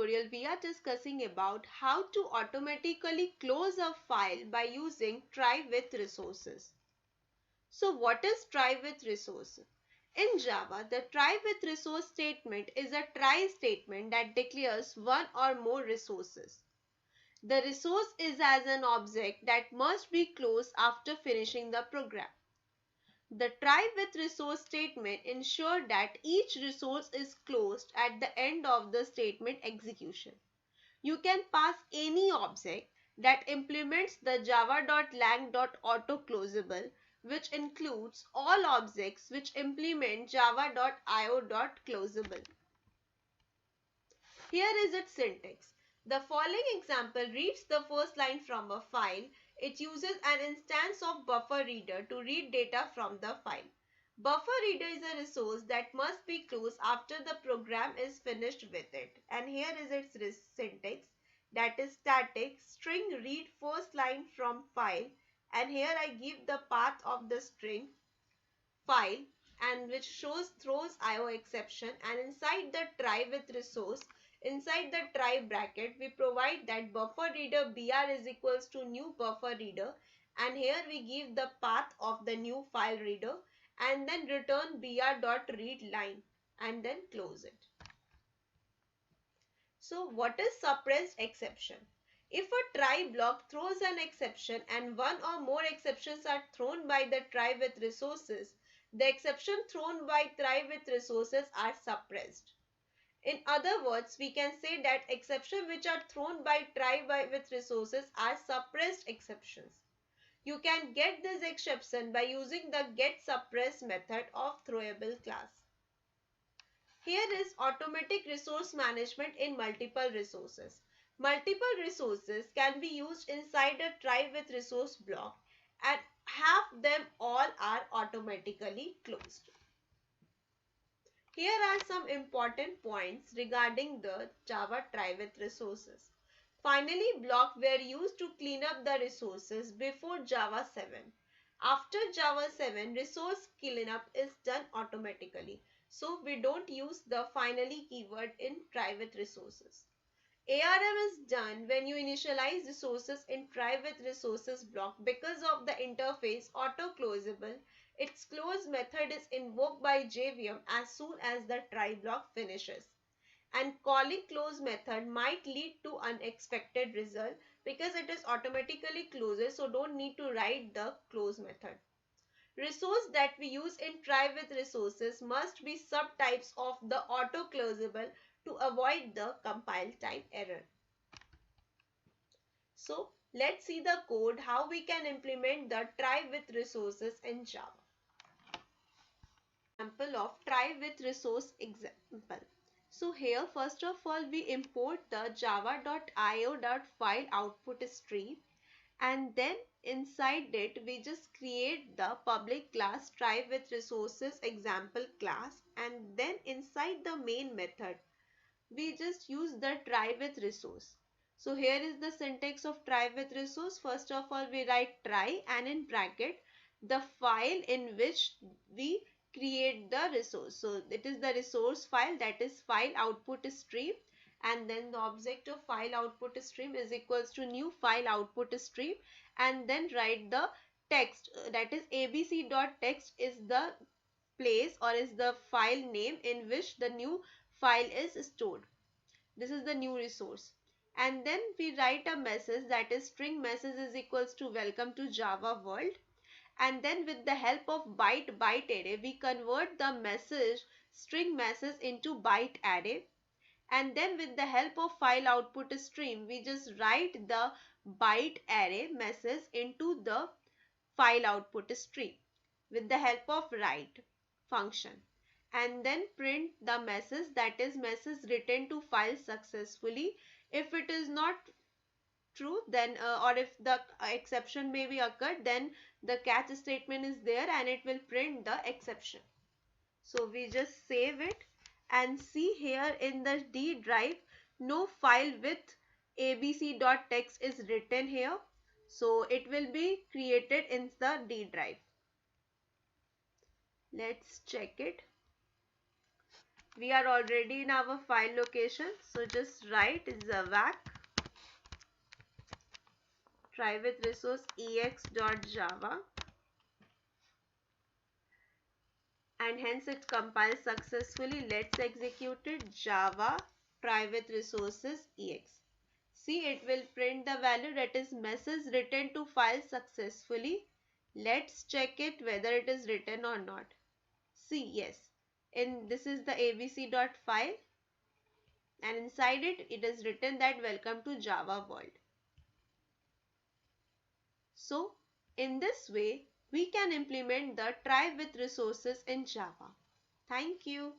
tutorial we are discussing about how to automatically close a file by using try with resources. So what is try with resources? In Java, the try with resource statement is a try statement that declares one or more resources. The resource is as an object that must be closed after finishing the program. The try with resource statement ensures that each resource is closed at the end of the statement execution. You can pass any object that implements the java.lang.autoclosable, which includes all objects which implement java.io.closable. Here is its syntax. The following example reads the first line from a file. It uses an instance of buffer reader to read data from the file. Buffer reader is a resource that must be closed after the program is finished with it. And here is its syntax, that is static string read first line from file, and here I give the path of the string file and which shows throws IO exception, and inside the try with resource, inside the try bracket, we provide that buffer reader br is equals to new buffer reader, and here we give the path of the new file reader and then return br.read line and then close it. So what is suppressed exception? If a try block throws an exception and one or more exceptions are thrown by the try with resources, the exception thrown by try with resources are suppressed. In other words, we can say that exceptions which are thrown by try with resources are suppressed exceptions. You can get this exception by using the getSuppressed method of throwable class. Here is automatic resource management in multiple resources. Multiple resources can be used inside a try with resource block, and half them all are automatically closed. Here are some important points regarding the Java try with resources. Finally, blocks were used to clean up the resources before Java 7. After Java 7, resource cleanup is done automatically. So we don't use the finally keyword in try with resources. ARM is done when you initialize resources in try with resources block. Because of the interface auto-closable, its close method is invoked by JVM as soon as the try block finishes. And calling close method might lead to unexpected result because it is automatically closes, so don't need to write the close method. Resource that we use in try with resources must be subtypes of the auto-closable to avoid the compile time error. So let's see the code how we can implement the try with resources in Java. Example of try with resource example. So here first of all we import the java.io.file output stream, and then inside it we just create the public class try with resources example class, and then inside the main method we just use the try with resource. So here is the syntax of try with resource. First of all we write try and in bracket the file in which we create the resource. So it is the resource file, that is file output stream, and then the object of file output stream is equals to new file output stream, and then write the text, that is abc.text is the place or is the file name in which the new file is stored. This is the new resource. And then we write a message, that is string message is equals to welcome to Java world. And then with the help of byte array we convert the message string message into byte array, and then with the help of file output stream we just write the byte array message into the file output stream with the help of write function, and then print the message, that is message written to file successfully. If it is not true, then or if the exception may be occurred, then the catch statement is there and it will print the exception. So we just save it and see here in the D drive no file with abc.text is written here, so it will be created in the D drive. Let's check it. We are already in our file location, so just write Zavac try with resource ex.java, and hence it compiles successfully. Let's execute it. Java try with resources ex. See, it will print the value, that is message written to file successfully. Let's check it whether it is written or not. See, yes, this is the abc.file, and inside it is written that welcome to Java world. So in this way we can implement the try with resources in Java. Thank you.